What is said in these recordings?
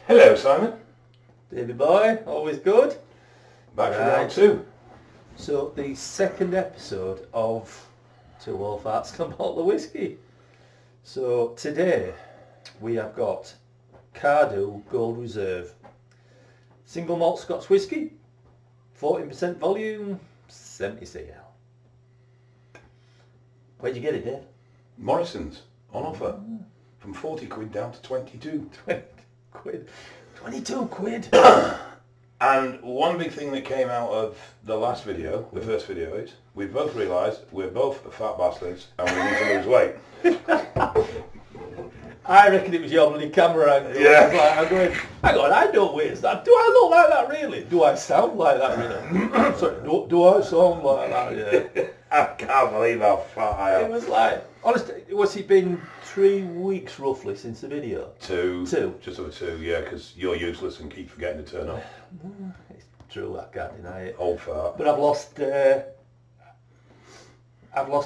Hello, Simon. Davey boy, always good. Back for round two. So the second episode of Two Wolf Arts and a Bottle of Whiskey. So today we have got Cardew Gold Reserve. Single malt Scotch whiskey, 14% volume, 70 cl. Where'd you get it, Dave? Morrison's, on offer. From 40 quid down to 22. 20 quid. 22 quid. And one big thing that came out of the last video, the first video, is we both realised we're both fat bastards and we need to lose weight. I reckon it was your bloody camera angle. Yeah. I'm going, hang on, I don't weigh that. Do I look like that really? Do I sound like that really? Sorry, do I sound like that? Yeah. I can't believe how fat I It am. was like, honestly, what's it been 3 weeks roughly since the video? Two. Two? Just over two, yeah, because you're useless and keep forgetting to turn up. It's true, I can't deny it. Old fat. But I've lost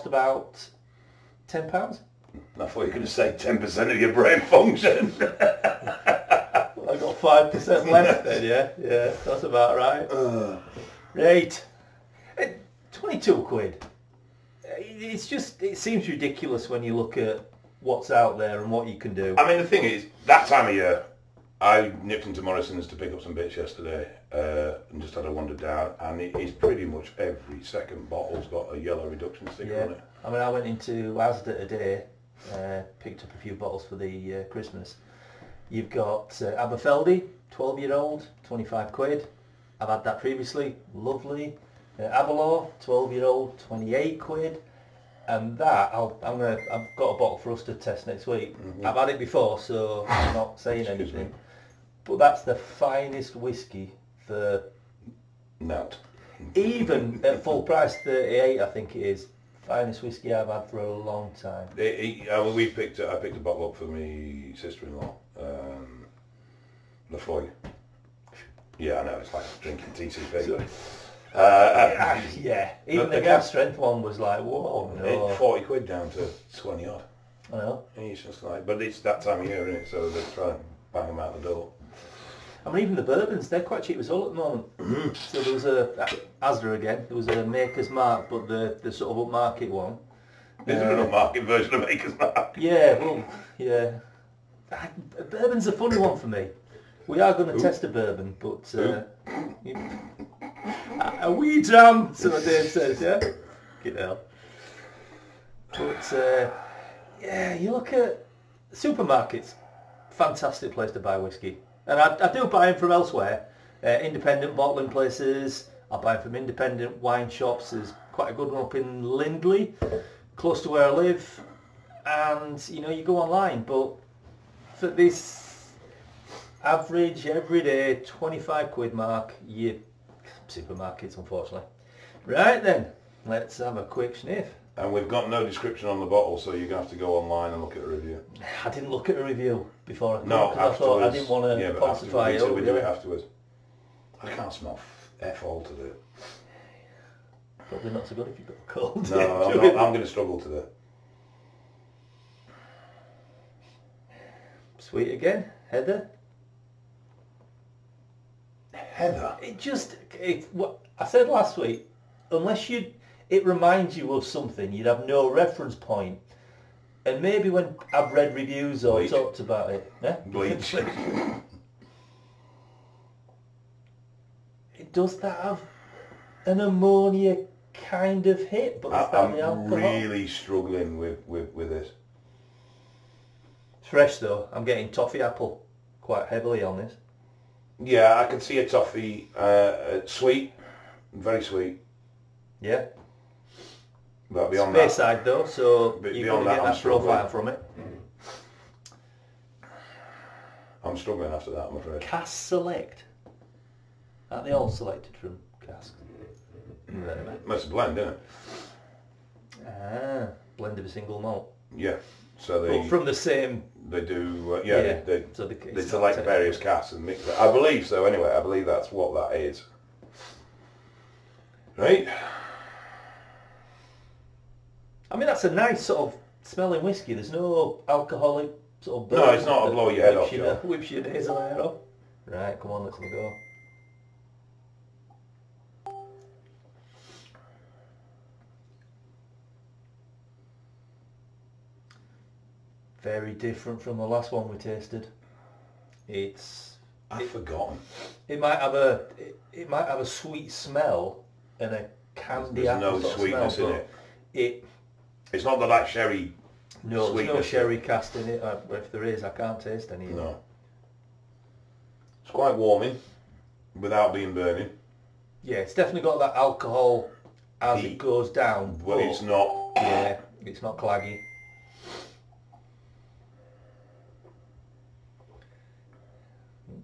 about 10 pounds. I thought you were going to say 10% of your brain function. I've got 5% left then, yeah? Yeah, that's about right. Right. 22 quid. It's just, it seems ridiculous when you look at what's out there and what you can do. I mean, the thing is, that time of year, I nipped into Morrison's to pick up some bits yesterday and just had a wander down, and it is pretty much every second bottle's got a yellow reduction sticker on it. I mean, I went into Asda today, picked up a few bottles for the Christmas. You've got Aberfeldy, 12-year-old, 25 quid. I've had that previously, lovely. Aberlour, 12-year-old, 28 quid. And that, I've got a bottle for us to test next week. Mm-hmm. I've had it before, so I'm not saying anything. But that's the finest whiskey for... Not. Even at full price, 38 I think it is. Finest whiskey I've had for a long time. I picked a bottle up for my sister-in-law, Lafroy. Yeah, I know, it's like drinking TCP. Yeah, even the gas strength one was like, whoa, no. 40 quid down to 20 odd. I know. And it's just like, but it's that time of year, isn't it? So they try and bang them out the door. I mean, even the bourbons, they're quite cheap as well at the moment. So there was Asda again, there was a Maker's Mark, but the sort of upmarket one. Is there an upmarket version of Maker's Mark? Yeah, well, yeah. Bourbon's a funny one for me. We are going to test a bourbon, but... a wee dram, so Dave says, yeah? Get out. But, yeah, you look at supermarkets, fantastic place to buy whiskey. And I do buy them from elsewhere, independent bottling places. I buy them from independent wine shops. There's quite a good one up in Lindley, close to where I live. And, you know, you go online, but for this average, everyday, 25 quid mark, supermarkets, unfortunately. Right then, let's have a quick sniff. And we've got no description on the bottle, so you're going to have to go online and look at a review. I didn't look at a review before I come, no, because I thought I didn't want to falsify it. We do it afterwards. I can't smell F all today. Probably not so good if you've got a cold. No, I'm going to struggle today. Sweet again, Heather. Heather? What I said last week, unless it reminds you of something, you'd have no reference point. And maybe when I've read reviews or talked about it, Bleach. Does that have an ammonia kind of hit? But I'm really struggling with this. It's fresh though. I'm getting toffee apple quite heavily on this. Yeah, I can see a toffee, sweet, very sweet. Yeah. But beyond Speyside though, so you're going to get that profile from it. I'm struggling after that, I'm afraid. Cask Select. Aren't they all selected from cask? That's a blend, isn't it? Ah, blend of a single malt. Yeah. So they from the same. They do. So they select various casks and mix it. I believe so. Anyway, I believe that's what that is. Right. I mean, that's a nice sort of smelling whiskey. There's no alcoholic sort of... No, it's not a blow your head off, whips your nasal hair off. Right, come on, let's have a go. Very different from the last one we tasted. I've forgotten. It might have a sweet smell and a candy There's apple no sort of sweetness smell, in but it. It's not that sherry. No, there's no sweetness. sherry cast in it. If there is, I can't taste any. No. It's quite warming, without being burning. Yeah, it's definitely got that alcohol as Heat. it goes down, But it's not. yeah, it's not claggy.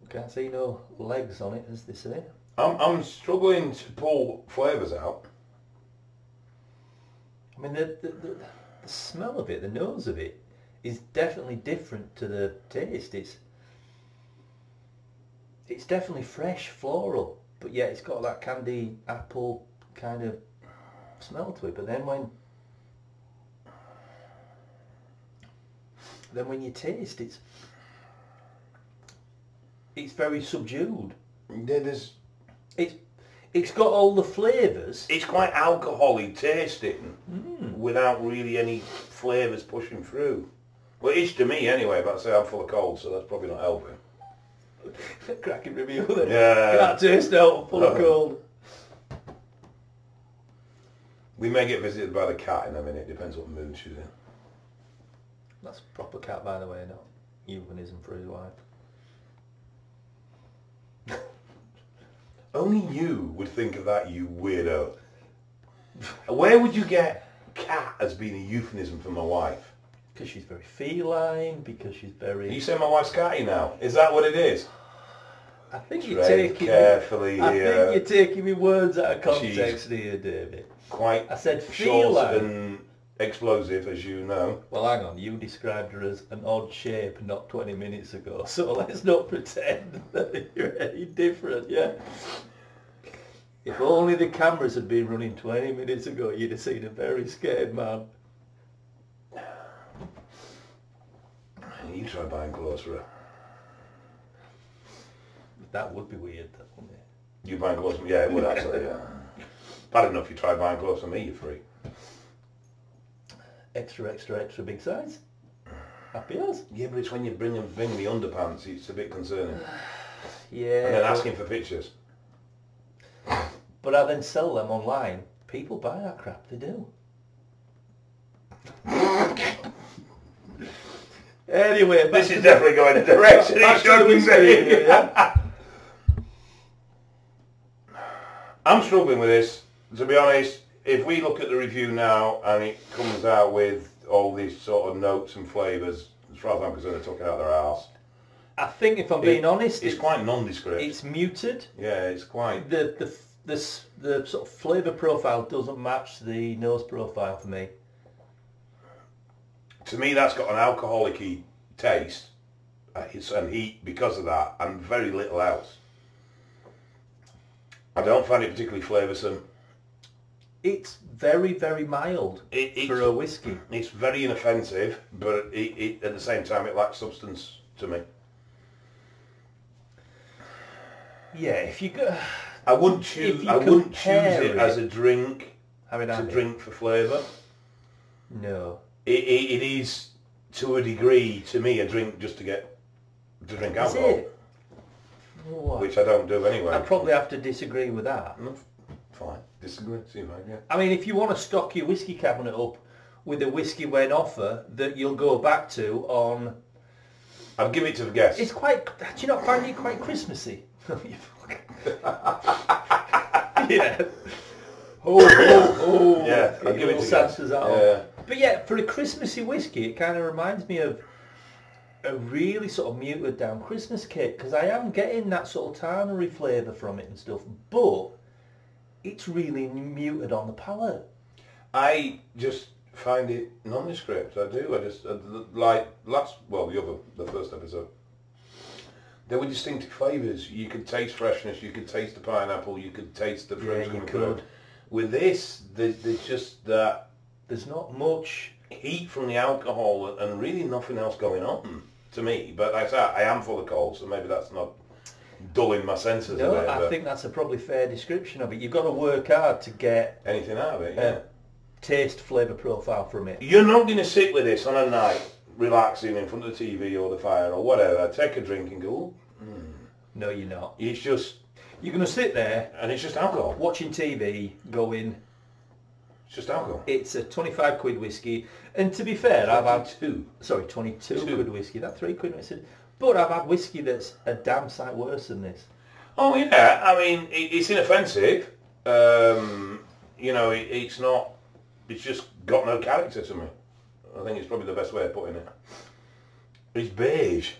Can't see no legs on it, as they say. I'm struggling to pull flavours out. I mean, the smell of it, the nose of it, is definitely different to the taste. It's definitely fresh, floral, but yet it's got that candy apple kind of smell to it. But then when you taste, it's very subdued. It's got all the flavours. It's quite alcoholic tasting, without really any flavours pushing through. Well, it is to me anyway, but I say I'm full of cold, so that's probably not helping. Cracking review then. Yeah. Can't taste now, full of cold. We may get visited by the cat in a minute, depends what mood she's in. That's a proper cat, by the way, not euphemism for his wife. Only you would think of that, you weirdo. Where would you get cat as being a euphemism for my wife? Because she's very feline, because she's Are very... you saying my wife's catty now? Is that what it is? I think you're Tread taking... carefully I here. think you're taking me words out of context here, David. Quite I said short feline. and explosive, as you know. Well, hang on, you described her as an odd shape not 20 minutes ago, so let's not pretend that you're any different, yeah? If only the cameras had been running 20 minutes ago, you'd have seen a very scared man. You try buying clothes for her. That would be weird, wouldn't it? You buying clothes for me? Yeah, it would actually, yeah. Bad enough you try buying clothes for me, you're free. Extra, extra, extra big size. Happy as. Yeah, but it's when you bring the underpants, it's a bit concerning. Yeah. And then asking for pictures. But I then sell them online. People buy that crap, they do. Anyway, This is definitely going in a direction it shouldn't be. Yeah. I'm struggling with this, to be honest. If we look at the review now and it comes out with all these sort of notes and flavours, as far as I'm concerned, they're talking out their arse. I think if I'm being honest, it's quite nondescript. It's muted. Yeah, it's quite... The sort of flavour profile doesn't match the nose profile for me. To me, that's got an alcoholic-y taste and heat because of that, and very little else. I don't find it particularly flavoursome. It's very, very mild for a whiskey. It's very inoffensive, but it at the same time it lacks substance to me. Yeah, if you go... I wouldn't choose it as a drink to drink for flavour. No. It is, to a degree, to me, a drink just to drink alcohol. Is it? What? Which I don't do anyway. I probably have to disagree with that. No, fine. Disagree. See, mate, yeah. I mean, if you want to stock your whiskey cabinet up with a whiskey when offer that you'll go back to on... I'd give it to the guests. It's quite... Do you not find it quite Christmassy? Yeah. Oh. Yeah, I'd give it to Santa's guests. out. Yeah. But yeah, for a Christmassy whiskey, it kind of reminds me of a really sort of muted down Christmas cake, because I am getting that sort of tarnary flavour from it and stuff, but it's really muted on the palate. I just find it nondescript. I do. Like the first episode. There were distinctive flavours. You could taste freshness. You could taste the pineapple. You could taste the French coming through. With this, there's just that. There's not much heat from the alcohol and really nothing else going on to me. But like I say, I am full of cold, so maybe that's not dulling my senses a No, bit. I think that's a probably fair description of it. You've got to work hard to get anything out of it, yeah. taste flavour profile from it. You're not going to sit with this on a night, relaxing in front of the TV or the fire or whatever, take a drink and go, No, you're not. it's just, You're going to sit there and it's just alcohol. watching TV going, It's just alcohol. it's a 25 quid whiskey. And to be fair, I've had... 22 Two. quid whiskey. That 3 quid whiskey. But I've had whiskey that's a damn sight worse than this. Oh yeah, I mean, it's inoffensive. You know, it's not, it's just got no character to me. I think it's probably the best way of putting it. It's beige.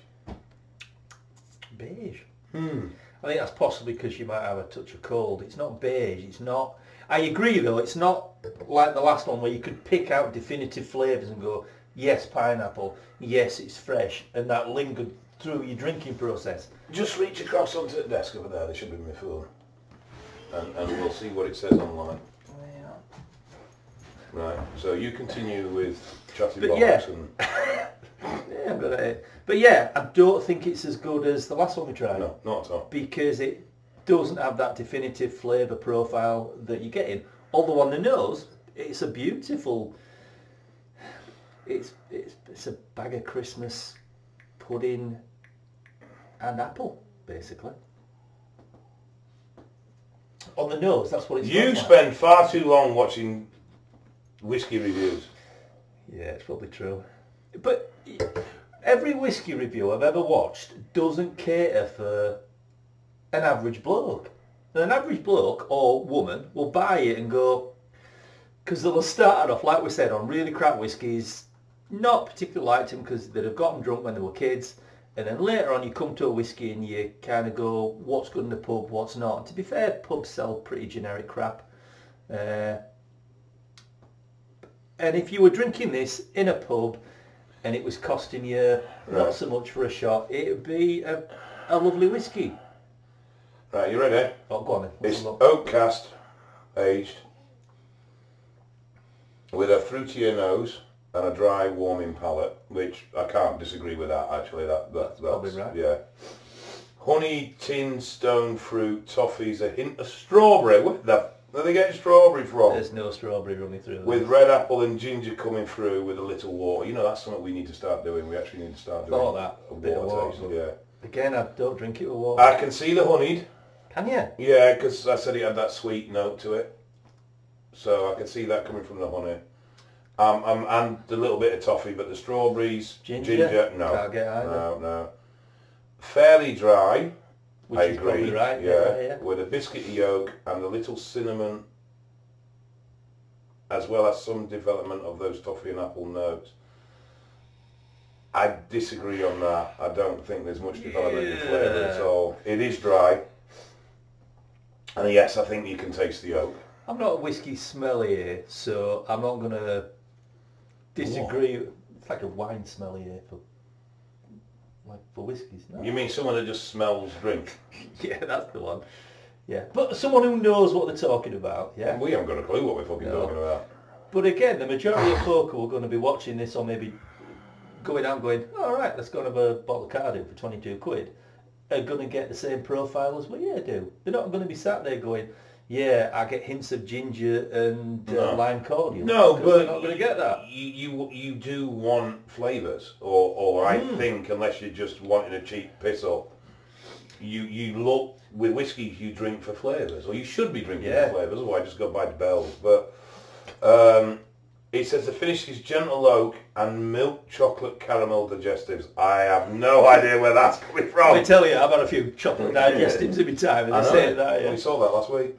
Beige. I think that's possibly because you might have a touch of cold. It's not beige. It's not... I agree though, it's not like the last one where you could pick out definitive flavours and go, yes, pineapple, yes, it's fresh, and that lingered through your drinking process. Just reach across onto the desk over there, there should be my phone. And we'll see what it says online. Right, so you continue with chatting But bollocks yeah. and... Yeah, but yeah, I don't think it's as good as the last one we tried. No, not at all. Because it doesn't have that definitive flavour profile that you're getting. Although on the nose, it's a beautiful... It's a bag of Christmas pudding and apple, basically. On the nose, that's what it's You like. spend far too long watching whiskey reviews. Yeah, it's probably true. But every whiskey review I've ever watched doesn't cater for an average bloke. And an average bloke or woman will buy it and go, because they'll have started off, like we said, on really crap whiskies, not particularly liked them because they'd have gotten drunk when they were kids, and then later on you come to a whiskey and you kind of go, what's good in the pub, what's not. And to be fair, pubs sell pretty generic crap. And if you were drinking this in a pub and it was costing you not so much for a shot, it would be a lovely whiskey. Right, you ready? Oh, go on then. It's oak cask aged with a fruitier nose and a dry warming palate, which I can't disagree with that actually. That's probably right. Yeah. Honey, tin, stone fruit, toffees, a hint of strawberry. Where are they getting strawberry from? There's no strawberry running through. With red apple and ginger coming through with a little water. You know, that's something we need to start doing. We actually need to start doing Thought that. a Bit of water taste. water. Yeah. Again, I don't drink it with water. I can see the honeyed. Can you? Yeah, because I said it had that sweet note to it. So I can see that coming from the honey. And the little bit of toffee, but the strawberries, Ginger? no. Can't get either. No. Fairly dry, Which I is agree. probably right. Yeah, with a biscuity yolk and a little cinnamon, as well as some development of those toffee and apple notes. I disagree on that. I don't think there's much development in flavour at all. It is dry. And yes, I think you can taste the oak. I'm not a whiskey sommelier, so I'm not going to disagree. What? It's like a wine sommelier for whiskies. No? You mean someone that just smells drink? Yeah, that's the one. Yeah, but someone who knows what they're talking about. Yeah. We haven't got a clue what we're fucking No. talking about. But again, the majority of folk who are going to be watching this, or maybe going out and going, all right, let's go and have a bottle of Cardiff for 22 quid, are going to get the same profile as we do. They're not going to be sat there going, yeah, I get hints of ginger and lime cordial. No, but they're not going to get that. You do want flavours, or I think, unless you're just wanting a cheap piss up, you look with whiskies. You drink for flavours, or you should be drinking for flavours. Otherwise, just go buy Bell's. But it says the finish is gentle oak and milk chocolate caramel digestives. I have no idea where that's coming from. I tell you, I've had a few chocolate digestives in my time, and they say that. Yeah. We saw that last week.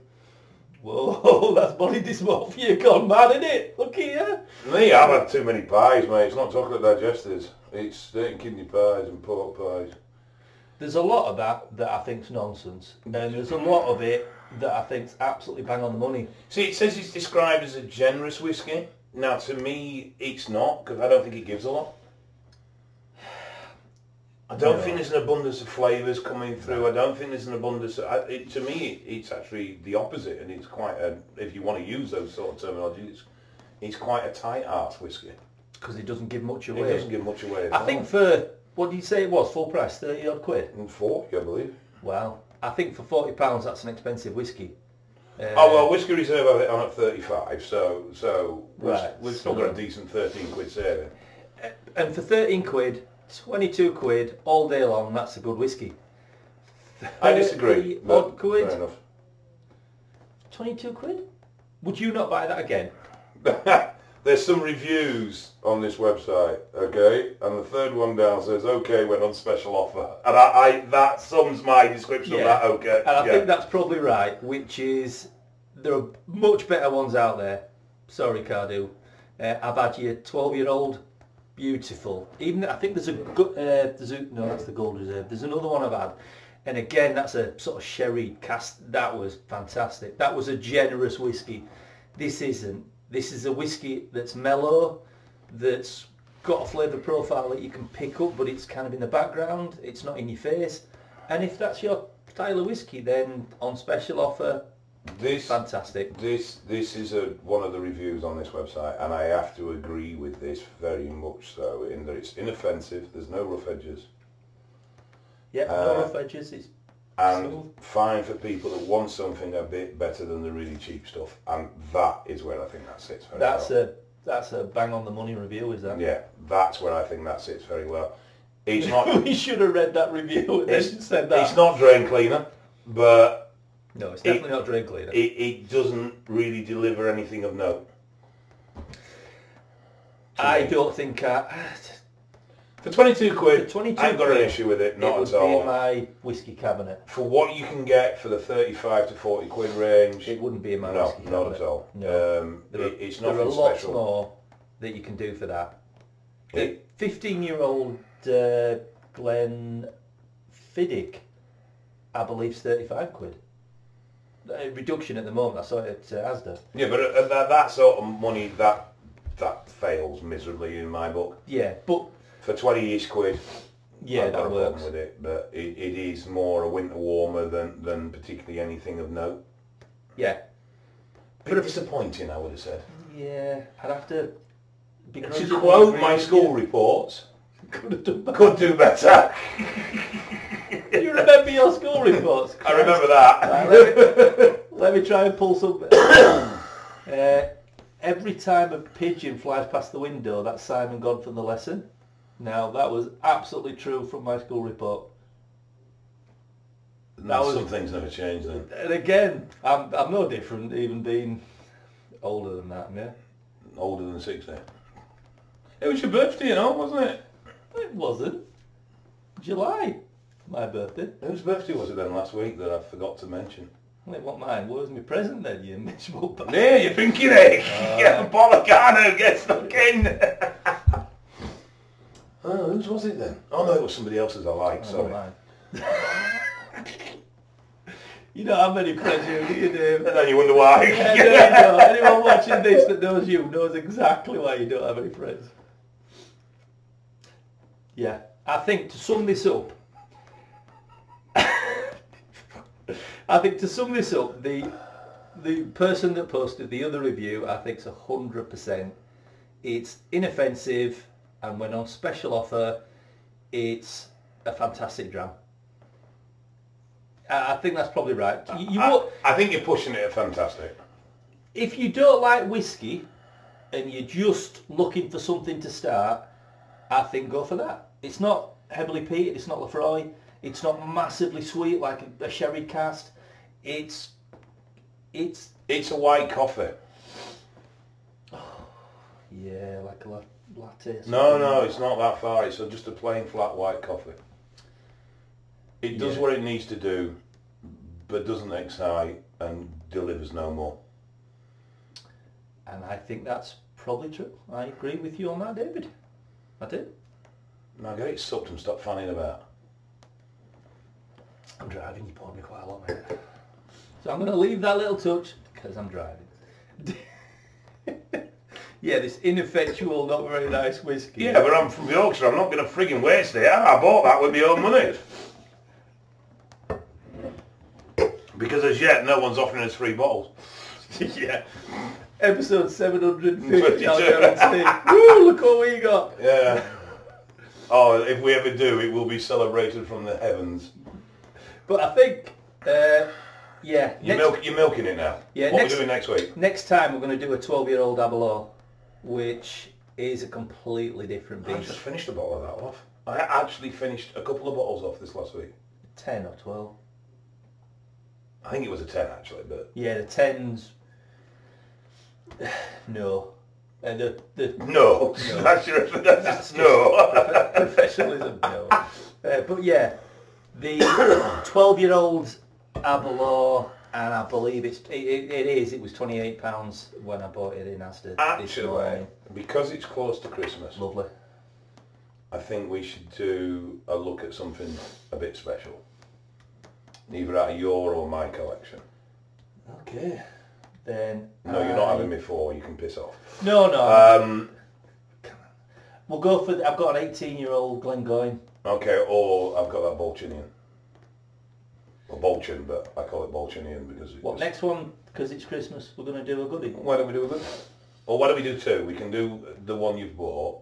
Whoa, that's body dysmorphia gone mad, isn't it? Look here. Me, I've had too many pies, mate. It's not chocolate digestives. It's steak and kidney pies and pork pies. There's a lot of that I think's nonsense, and there's a lot of it that I think's absolutely bang on the money. See, it says it's described as a generous whiskey. Now, to me, it's not, because I don't think it gives a lot. I don't think there's an abundance of flavours coming through. I don't think there's an abundance of... to me, it's actually the opposite, and it's quite a... If you want to use those sort of terminology, it's quite a tight-arse whiskey. Because it doesn't give much away. It doesn't give much away at I all. think for, what did you say it was, full price, 30 odd quid? And 40, I believe. Well, I think for £40 that's an expensive whiskey. Oh well, Whiskey Reserve have it on at 35, so Right, we've still got a decent 13 quid saving. And for 13 quid, 22 quid all day long, that's a good whiskey. I disagree. 30 But odd quid, fair enough. 22 quid? Would you not buy that again? There's some reviews on this website, okay, and the third one down says okay when on special offer, and I that sums my description of that. Okay, and I think that's probably right. Which is, there are much better ones out there. Sorry, Cardew. I've had your 12-year-old, beautiful. Even I think there's a no, that's the Gold Reserve. There's another one I've had, and again that's a sort of sherry cast. That was fantastic. That was a generous whiskey. This isn't. This is a whiskey that's mellow, that's got a flavour profile that you can pick up, but it's kind of in the background. It's not in your face. And if that's your style of whiskey, then on special offer, fantastic. This is one of the reviews on this website, and I have to agree with this very much so, in that it's inoffensive, there's no rough edges. Yeah, no rough edges. It's and smooth. fine for people that want something a bit better than the really cheap stuff, and that is where I think that sits very well. That's a bang on the money review, is that? Yeah, that's where I think that sits very well. It's not. We should have read that review and then said that. It's not drain cleaner, but no, it's definitely not drain cleaner. It doesn't really deliver anything of note. I don't think. For 22 quid, For 22 I've got quid, an issue with it, not it would at all. be in my whiskey cabinet. For what you can get for the 35 to 40 quid range, It wouldn't be in my no, whiskey cabinet. not at all. No. It's There are nothing lots special. more that you can do for that. The It- 15-year-old Glenfiddich, I believe, is 35 quid. A reduction at the moment. I saw it at Asda. Yeah, but that sort of money, that fails miserably in my book. Yeah, but For 20-ish quid, yeah, I've got that a works. problem with it, but it is more a winter warmer than particularly anything of note. Yeah, Bit disappointing, I would have said. yeah. I'd have to. To quote my school reports, Could have done better. could do better. You remember your school reports? I remember that. Right, let me try and pull some. Every time a pigeon flies past the window, that's Simon gone from the lesson. Now, that was absolutely true from my school report. Some things never change then. And again, I'm no different, even being older than that, yeah? Older than 60. It was your birthday, you know, wasn't it? It wasn't. July, my birthday. Whose birthday was it then last week that I forgot to mention? Well, what mine? Where's my present then, you miserable bastard? Yeah, you're thinking it. Yeah, Policano gets stuck in. Oh, whose was it then? Oh no, it was somebody else's I liked, sorry. Mine. You don't have many friends here, do you, Dave? And then you wonder why. Yeah, there you go. Anyone watching this that knows you knows exactly why you don't have any friends. Yeah, I think to sum this up, the person that posted the other review, I think, is 100%. It's inoffensive, and when on special offer, it's a fantastic dram. I think that's probably right. I think you're pushing it at fantastic. If you don't like whiskey and you're just looking for something to start, I think go for that. It's not heavily peated, it's not Lefroy, it's not massively sweet like a sherry cast. It's a white coffee. yeah, like a latte. No, it's not that far. It's just a plain flat white coffee. It does what it needs to do, but doesn't excite and delivers no more. And I think that's probably true. I agree with you on that, David. I do. Now get it sucked and stop fanning about. I'm driving, you poured me quite a lot, mate. So I'm going to leave that little touch because I'm driving. Yeah, this ineffectual, not very nice whiskey. Yeah, but I'm from Yorkshire. I'm not going to frigging waste it. I bought that with my own money. Because as yet, no one's offering us free bottles. Yeah. Episode 750, I'll guarantee. Woo, look what we got. Yeah. Oh, if we ever do, it will be celebrated from the heavens. But I think, yeah. You're milking it now. Yeah. What are we doing next week? Next time we're going to do a 12-year-old Aberlour, which is a completely different I beast. just finished a bottle of that off. I actually finished a couple of bottles off this last week. 10 or 12. I think it was a 10 actually, but... Yeah, the 10s... No. And the No. No. That's no. Professionalism, no. But yeah, the 12-year-old Aberlour, and I believe it was £28 when I bought it in Asda this Actually, morning. because it's close to Christmas, Lovely. I think we should do a look at something a bit special. Either out of your or my collection. Okay. Then No, you're not having me for, you can piss off. No. We'll go for... I've got an 18-year-old Glengoyne. Okay, or I've got that Bolchinian. Well, Bolchin, but I call it Bolchinian because it's... What, next one, because it's Christmas, we're going to do a goodie? Why don't we do a good? Or why don't we do two? We can do the one you've bought.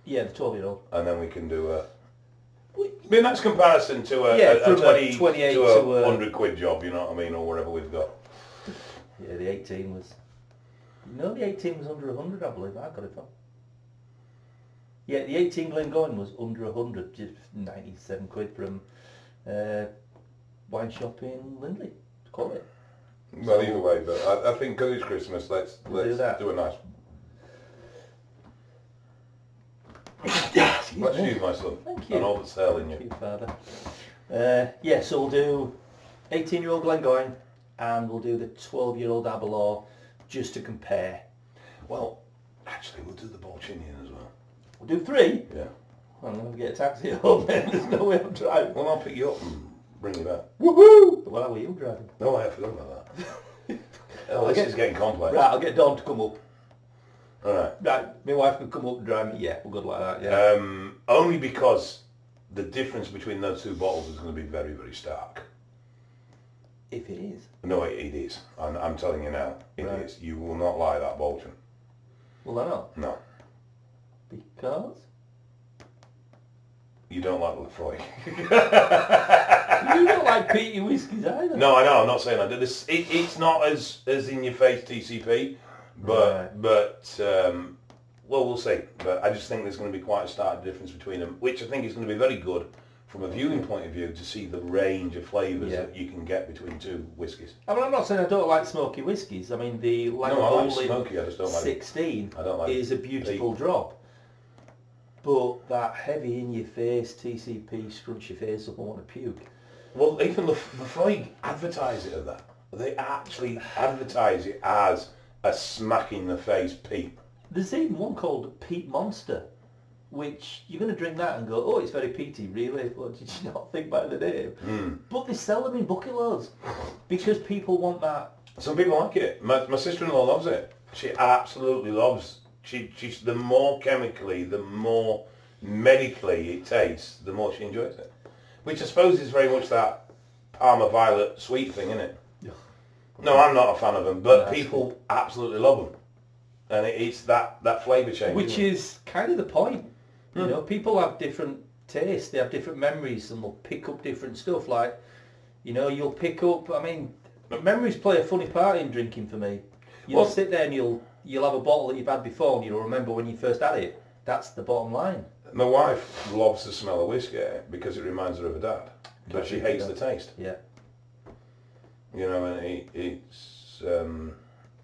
Yeah, the 12-year-old. And then we can do a... I mean, that's comparison to a, Yeah, a from 20 28 to to a a... 100 quid job, you know what I mean, or whatever we've got. Yeah, the 18 was... No, the 18 was under 100, I believe. I got it from. Yeah, the 18 Glengoyne was under 100, just 97 quid from wine shop in Lindley, to call it. Well, either way, but I think because it's Christmas, let's do a nice... Let's use my son. Thank you. And all that's selling you. Thank you, Father. Yeah, so we'll do 18-year-old Glengoyne and we'll do the 12-year-old Aberlour just to compare. Well, actually, we'll do the Bolchinian as well. We'll do 3? Yeah. I'm going to get a taxi home then. There's no way I'm driving. Well, I'll pick you up and bring you back. Woohoo! Well, how are you driving? No, I forgot about that. Oh, this is getting complex. Right, I'll get Dawn to come up. Alright. Right, my wife can come up and drive me. Yeah, we're good like that, yeah. Only because the difference between those two bottles is going to be very, very stark. If it is. No, it is. I'm telling you now. It is. You will not like that Bolton. Will I not? No. Because? You don't like Lefroy. You don't like peaty whiskies either. No, I know. I'm not saying I do this. It's not as in your face TCP, but well, we'll see. But I just think there's going to be quite a stark difference between them, which I think is going to be very good from a viewing point of view to see the range of flavours that you can get between two whiskies. I mean, I'm not saying I don't like smoky whiskies. I mean, the No, I like smoky. I just don't like 16 I don't like is a beautiful drop. But that heavy in your face TCP scrunch your face up and want to puke. Well, even Lefroy advertise it as that. They actually advertise it as a smack in the face peat. There's even one called Peat Monster, which you're going to drink that and go, oh, it's very peaty, really? What did you not think by the name? But they sell them in bucket loads because people want that. Some people like it. My sister-in-law loves it. She absolutely loves. She's the more chemically, the more medically it tastes, the more she enjoys it. Which I suppose is very much that Parma Violet sweet thing, isn't it? No, I'm not a fan of them, but people absolutely love them. And it's that flavour change. Which is kind of the point. You know, people have different tastes, they have different memories, and they'll pick up different stuff. Like, you know, you'll pick up, I mean, memories play a funny part in drinking for me. You'll sit there and you'll have a bottle that you've had before and you'll remember when you first had it. That's the bottom line. My wife loves the smell of whiskey because it reminds her of her dad. But she hates the taste. Yeah. You know, and it's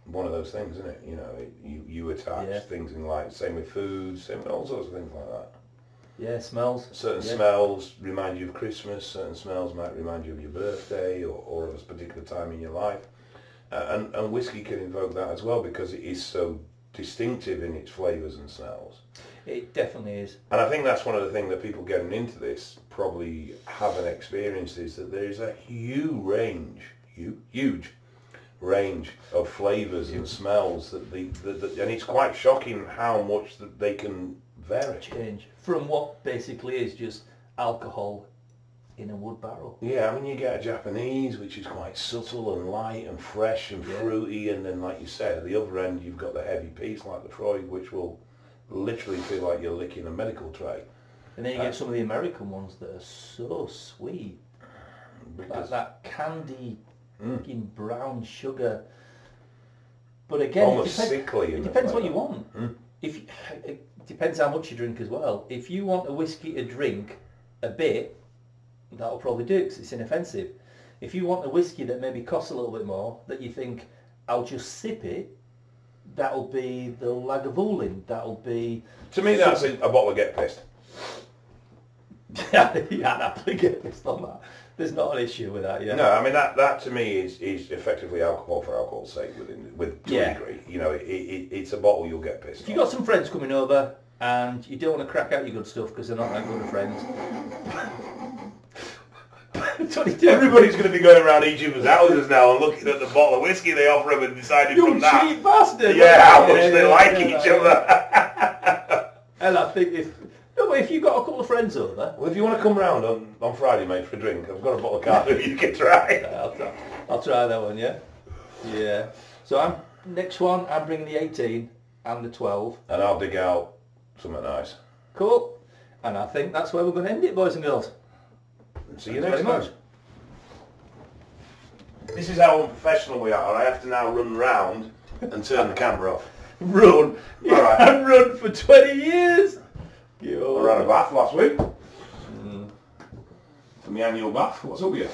one of those things, isn't it? You know, you attach things in life. Same with food, same with all sorts of things like that. Yeah, smells. Certain smells remind you of Christmas. Certain smells might remind you of your birthday or of a particular time in your life. And whiskey can invoke that as well because it is so distinctive in its flavours and smells. It definitely is. And I think that's one of the things that people getting into this probably haven't experienced is that there is a huge range of flavours and smells that and it's quite shocking how much that they can vary. Change from what basically is just alcohol in a wood barrel. Yeah, I mean you get a Japanese which is quite subtle and light and fresh and fruity, and then like you said, at the other end you've got the heavy piece like the Freud, which will literally feel like you're licking a medical tray. And then you get some of the American ones that are so sweet. Because that candy, fucking brown sugar. But again, almost sickly. It depends what you want. It depends how much you drink as well. If you want a whiskey to drink a bit, that'll probably do because it's inoffensive. If you want a whiskey that maybe costs a little bit more, that you think, I'll just sip it, that'll be the Lagavulin. That'll be... To me, that's a bottle of Get Pissed. Yeah, I'd happily get pissed on that. There's not an issue with that, yeah. No, I mean, that to me is effectively alcohol for alcohol's sake to a degree. You know, it's a bottle you'll get pissed If you've got some friends coming over and you don't want to crack out your good stuff because they're not that good of friends... Everybody's going to be going around each other's houses now and looking at the bottle of whiskey they offer them and deciding from that. You cheap bastard! Yeah, how much they like each other. And I think if you've got a couple of friends over... Well, if you want to come round on Friday, mate, for a drink, I've got a bottle of Cardiff you can try. I'll try that one, yeah? Yeah. So next one, I'm bringing the 18 and the 12. And I'll dig out something nice. Cool. And I think that's where we're going to end it, boys and girls. See you next time. This is how unprofessional we are. I have to now run round and turn the camera off. Run? All right. I've run for 20 years. I ran a bath last week. For my annual bath. What's up with you?